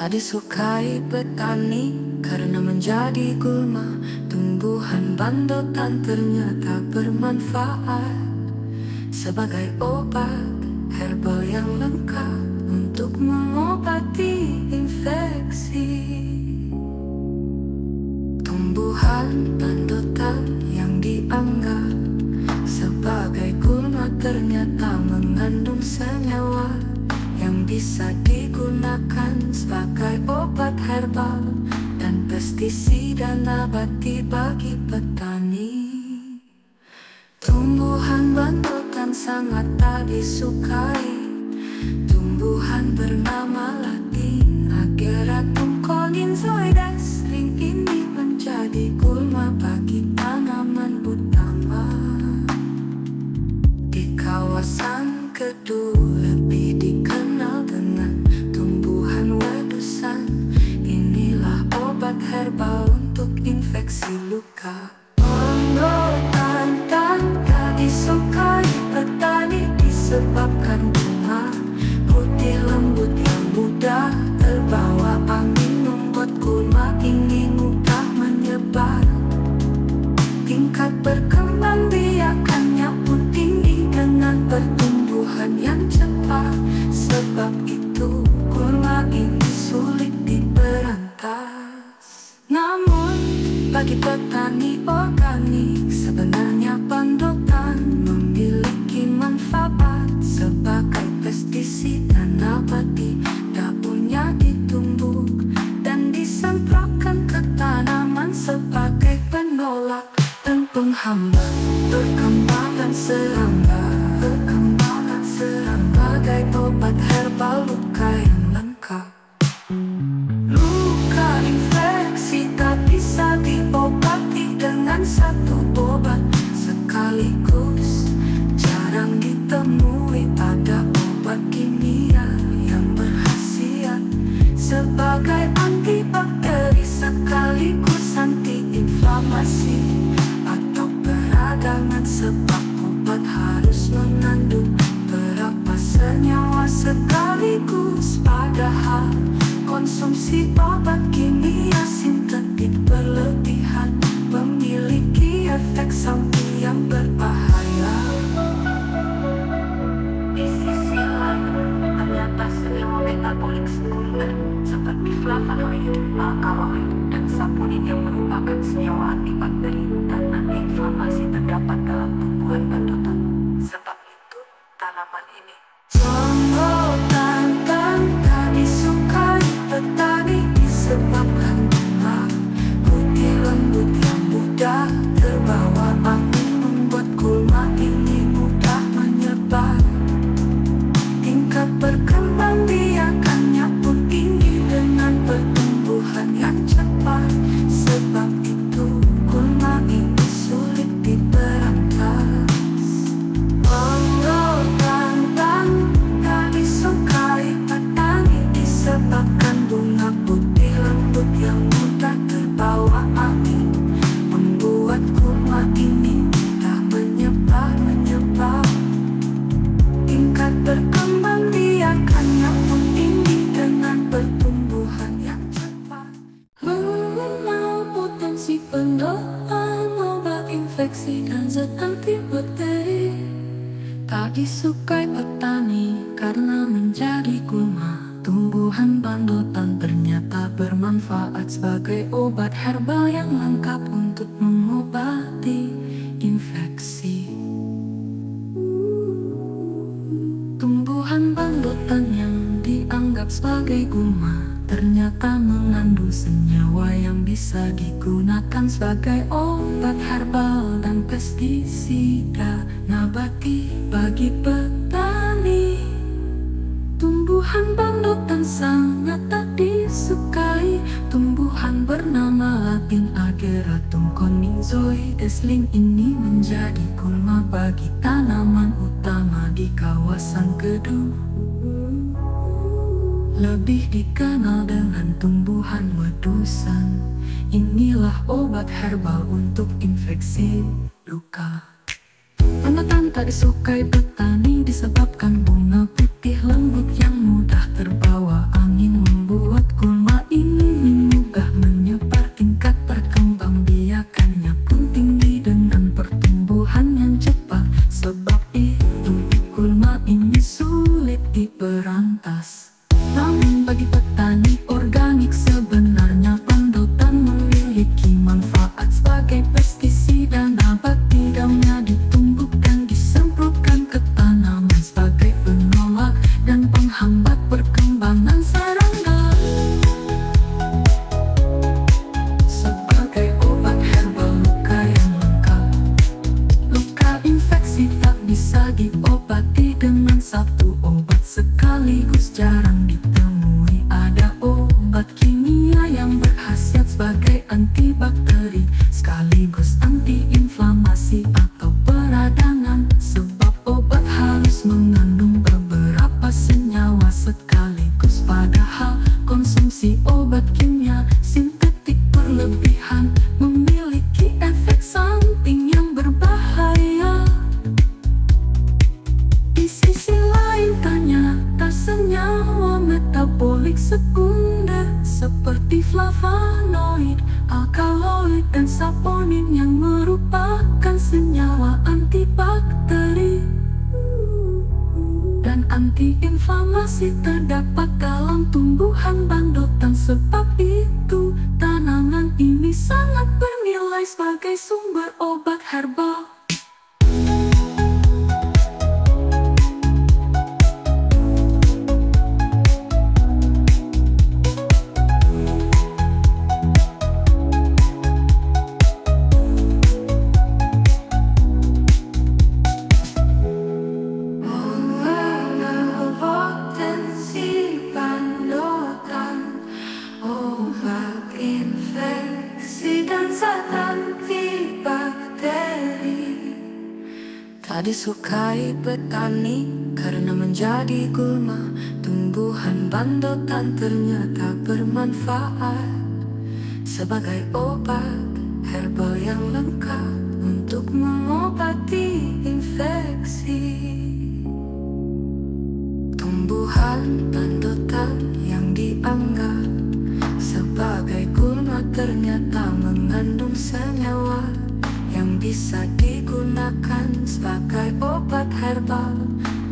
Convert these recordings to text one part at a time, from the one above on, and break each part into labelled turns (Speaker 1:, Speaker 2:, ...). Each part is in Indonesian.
Speaker 1: Tak disukai petani karena menjadi gulma. Tumbuhan bandotan ternyata bermanfaat sebagai obat herbal yang lengkap untuk mengobati infeksi. Tumbuhan bandotan yang dianggap sebagai gulma ternyata mengandung senyawa yang bisa digunakan sebagai obat herbal dan pestisida nabati bagi petani. Tumbuhan bandotan sangat tak disukai. Tumbuhan bernama Latin Ageratum coninzoides ini menjadi gulma bagi tanaman utama di kawasan Kedu. Lebih dikenal dengan tumbuhan wedusan. Inilah obat herbal untuk infeksi luka. Bandotan tak disukai petani disebabkan bunga putih lembut yang mudah terbawa angin, membuat gulma ini mudah menyebar. Tingkat berkembang biakannya pun tinggi dengan pertumbuhan yang cepat. Sebab itu gulma ini sulit diberantas. Namun bagi petani organik sebenarnya bandotan memiliki manfaat sebagai pestisida nabati. Daunnya ditumbuk dan disemprotkan ke tanaman sebagai penolak dan penghambat perkembangan serangga. Sebagai obat herbal luka yang lengkap. Luka infeksi tak bisa diobati dengan satu obat sekaligus. Jarang ditemui ada obat kimia yang berkhasiat sebagai antibakteri sekaligus antiinflamasi atau peradangan. Sebab obat harus mengandung berapa senyawa sekaligus. Padahal konsumsi obat kimia sintetik berlebihan memiliki efek samping yang berbahaya. Di sisi lain, ternyata senyawa metabolik sekunder seperti flavonoid, alkaloid, dan saponin yang merupakan senyawa antibakteri dan antiinflamasi terdapat dalam tumbuhan bandotan. Sebab itu tanaman ini bandotan tak disukai petani disebabkan bunga putih lembut yang mudah terbawa angin, membuat gulma ini mudah menyebar. Tingkat berkembang biakannya pun tinggi dengan pertumbuhan yang cepat. Sebab itu gulma ini sulit diberantas. Bandotan tak disukai petani disebabkan bunga putih lembut yang mudah terbawa angin, membuat gulma ini mudah menyebar. Tingkat berkembang biakannya pun tinggi dengan pertumbuhan yang cepat. Mengenal potensi pendoan obat infeksi dan zat antibakteri. Tak disukai petani karena menjadi gulma. Tumbuhan bandotan ternyata bermanfaat sebagai obat herbal yang lengkap untuk mengobati infeksi. Tumbuhan bandotan yang dianggap sebagai gulma ternyata mengandung senyawa yang bisa digunakan sebagai obat herbal dan pestisida nabati bagi petani. Tumbuhan bandotan sangat tak disukai. Tumbuhan bernama Latin Ageratum coninzoides ini menjadi gulma bagi tanaman utama di kawasan Kedu. Lebih dikenal dengan tumbuhan wedusan. Inilah obat herbal untuk infeksi luka. Bandotan tak disukai petani disebabkan bunga putih lembut yang mudah terbawa angin, membuat gulma kimia sintetik berlebihan memiliki efek samping yang berbahaya. Di sisi lain ternyata senyawa metabolik sekunder seperti flavonoid, alkaloid, dan saponin yang merupakan senyawa antibakteri dan antiinflamasi terdapat dalam tumbuhan bandotan. Sebab itu tanaman ini sangat bernilai sebagai sumber obat herbal. Tak disukai petani karena menjadi gulma. Tumbuhan bandotan ternyata bermanfaat sebagai obat herbal yang lengkap untuk mengobati infeksi. Tumbuhan bandotan yang dianggap sebagai gulma ternyata mengandung senyawa yang bisa digunakan sebagai obat herbal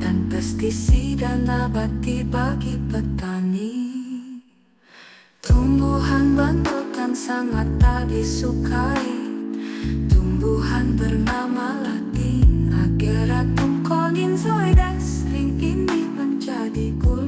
Speaker 1: dan pestisida nabati bagi petani. Tumbuhan bandotan sangat tak disukai. Tumbuhan bernama Latin Ageratum coninzoides ini menjadi gulma